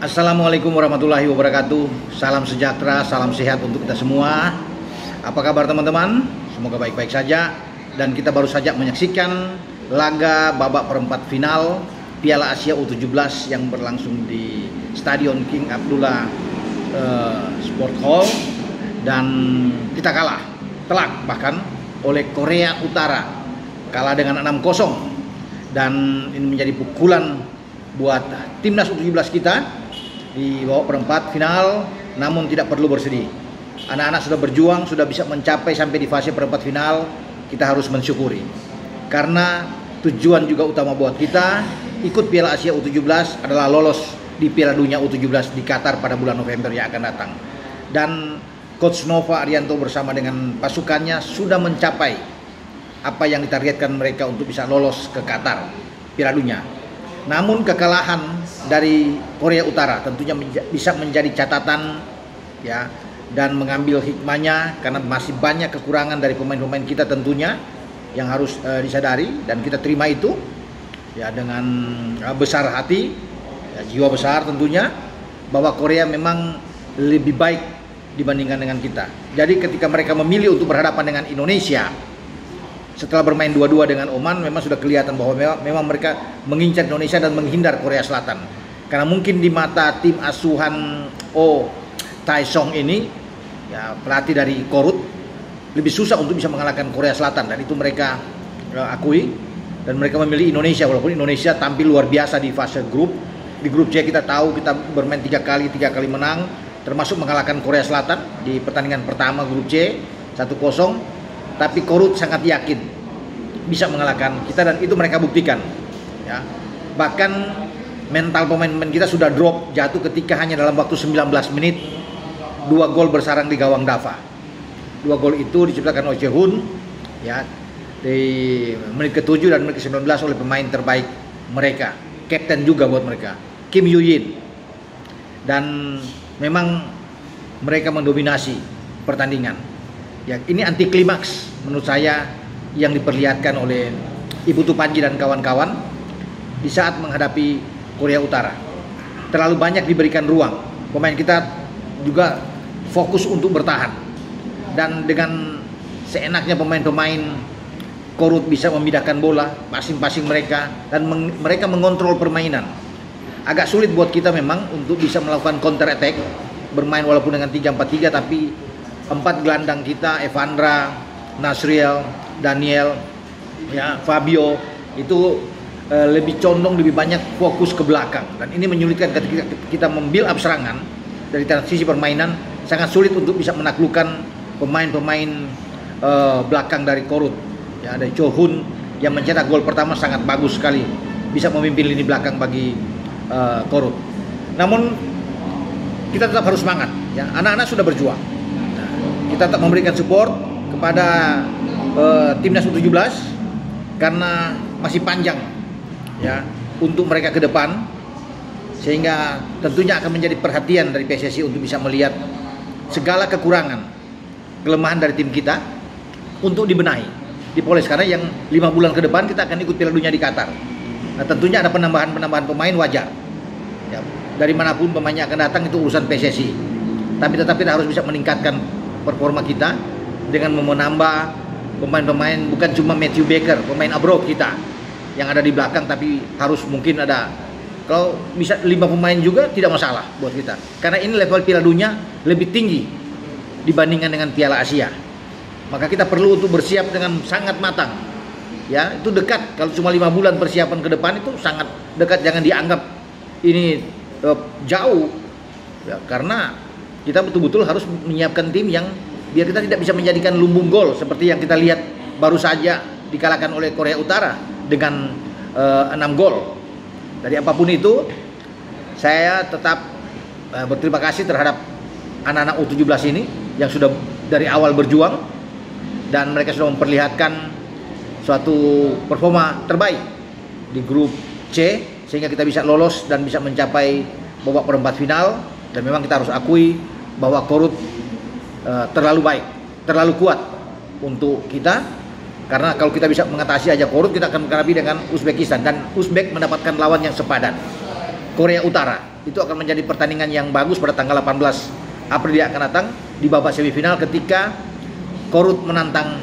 Assalamualaikum warahmatullahi wabarakatuh. Salam sejahtera, salam sehat untuk kita semua. Apa kabar teman-teman? Semoga baik-baik saja. Dan kita baru saja menyaksikan laga babak perempat final Piala Asia U17 yang berlangsung di Stadion King Abdullah Sport Hall. Dan kita kalah telak bahkan oleh Korea Utara. Kalah dengan 6-0. Dan ini menjadi pukulan buat timnas U17 kita di babak perempat final, namun tidak perlu bersedih. Anak-anak sudah berjuang, sudah bisa mencapai sampai di fase perempat final. Kita harus mensyukuri karena tujuan juga utama buat kita ikut Piala Asia U17 adalah lolos di Piala Dunia U17 di Qatar pada bulan November yang akan datang. Dan Coach Nova Arianto bersama dengan pasukannya sudah mencapai apa yang ditargetkan mereka untuk bisa lolos ke Qatar Piala Dunia. Namun kekalahan dari Korea Utara tentunya bisa menjadi catatan ya, dan mengambil hikmahnya karena masih banyak kekurangan dari pemain-pemain kita tentunya yang harus disadari, dan kita terima itu ya dengan besar hati ya, jiwa besar tentunya bahwa Korea memang lebih baik dibandingkan dengan kita. Jadi ketika mereka memilih untuk berhadapan dengan Indonesia setelah bermain 2-2 dengan Oman, memang sudah kelihatan bahwa memang mereka mengincar Indonesia dan menghindar Korea Selatan. Karena mungkin di mata tim asuhan Taesong ini, ya, pelatih dari Korut, lebih susah untuk bisa mengalahkan Korea Selatan, dan itu mereka akui. Dan mereka memilih Indonesia, walaupun Indonesia tampil luar biasa di fase grup. Di grup C kita tahu kita bermain 3 kali menang, termasuk mengalahkan Korea Selatan di pertandingan pertama grup C 1-0. Tapi Korut sangat yakin bisa mengalahkan kita, dan itu mereka buktikan ya. Bahkan mental pemain-pemain kita sudah drop, jatuh ketika hanya dalam waktu 19 menit 2 gol bersarang di gawang Dava. 2 gol itu diciptakan oleh Jehun ya, di menit ke-7 dan menit ke-19 oleh pemain terbaik mereka, kapten juga buat mereka, Kim Yu-in. Dan memang mereka mendominasi pertandingan. Ya, ini anti klimaks menurut saya yang diperlihatkan oleh Ibu Tupanji dan kawan-kawan di saat menghadapi Korea Utara. Terlalu banyak diberikan ruang. Pemain kita juga fokus untuk bertahan. Dan dengan seenaknya pemain-pemain Korut bisa memindahkan bola passing-passing mereka, dan mereka mengontrol permainan. Agak sulit buat kita memang untuk bisa melakukan counter attack, bermain walaupun dengan 3-4-3, tapi 4 gelandang kita, Evandra, Nasriel, Daniel, ya, Fabio itu lebih condong, lebih banyak fokus ke belakang, dan ini menyulitkan ketika kita membuild up serangan dari transisi permainan. Sangat sulit untuk bisa menaklukkan pemain-pemain belakang dari Korut. Ya, ada Cho Hun yang mencetak gol pertama sangat bagus sekali, bisa memimpin lini belakang bagi Korut. Namun kita tetap harus semangat. Ya, anak-anak sudah berjuang. Kita tetap memberikan support kepada timnas U17 karena masih panjang ya untuk mereka ke depan, sehingga tentunya akan menjadi perhatian dari PSSI untuk bisa melihat segala kekurangan, kelemahan dari tim kita untuk dibenahi, dipoles, karena yang 5 bulan ke depan kita akan ikut Piala Dunia di Qatar. Nah, tentunya ada penambahan pemain wajar ya, dari manapun pemainnya akan datang itu urusan PSSI, tapi tetap kita harus bisa meningkatkan performa kita dengan menambah pemain-pemain, bukan cuma Matthew Baker, pemain abroad kita yang ada di belakang, tapi harus mungkin ada, kalau bisa 5 pemain juga tidak masalah buat kita, karena ini level Piala Dunia lebih tinggi dibandingkan dengan Piala Asia. Maka kita perlu untuk bersiap dengan sangat matang ya, itu dekat. Kalau cuma 5 bulan persiapan ke depan itu sangat dekat, jangan dianggap ini jauh ya, karena kita betul-betul harus menyiapkan tim yang biar kita tidak bisa menjadikan lumbung gol seperti yang kita lihat baru saja dikalahkan oleh Korea Utara dengan 6 gol. Dari apapun itu, saya tetap berterima kasih terhadap anak-anak U17 ini yang sudah dari awal berjuang, dan mereka sudah memperlihatkan suatu performa terbaik di grup C sehingga kita bisa lolos dan bisa mencapai babak perempat final. Dan memang kita harus akui bahwa Korut terlalu baik, terlalu kuat untuk kita, karena kalau kita bisa mengatasi aja Korut, kita akan menghadapi dengan Uzbekistan, dan Uzbek mendapatkan lawan yang sepadan, Korea Utara. itu akan menjadi pertandingan yang bagus pada tanggal 18 April yang akan datang di babak semifinal ketika Korut menantang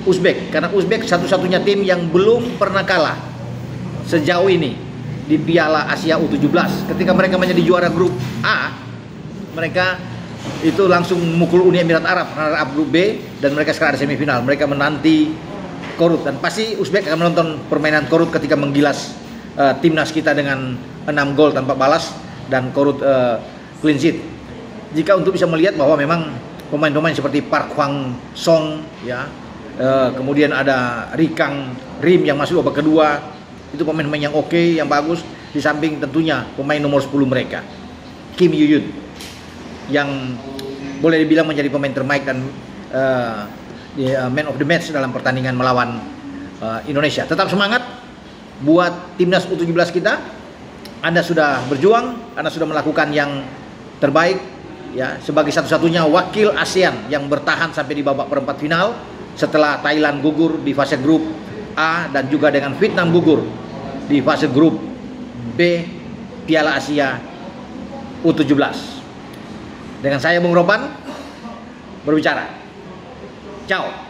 Uzbek, karena Uzbek satu-satunya tim yang belum pernah kalah sejauh ini di Piala Asia U17. Ketika mereka menjadi juara grup A, mereka itu langsung memukul Uni Emirat Arab, runner-up grup B, dan mereka sekarang ada semifinal. Mereka menanti Korut, dan pasti Uzbek akan menonton permainan Korut ketika menggilas timnas kita dengan 6 gol tanpa balas dan Korut clean sheet. Jika untuk bisa melihat bahwa memang pemain-pemain seperti Park Hwang Song, ya, kemudian ada Rikang Rim yang masuk babak kedua, itu pemain-pemain yang oke, yang bagus. Di samping tentunya pemain nomor 10 mereka, Kim Yuyun, yang boleh dibilang menjadi pemain terbaik dan man of the match dalam pertandingan melawan Indonesia. Tetap semangat buat timnas U17 kita. Anda sudah berjuang, Anda sudah melakukan yang terbaik, ya, sebagai satu-satunya wakil ASEAN yang bertahan sampai di babak perempat final setelah Thailand gugur di fase grup A dan juga dengan Vietnam gugur di fase grup B Piala Asia U17. Dengan saya Bung Ropan berbicara. Ciao.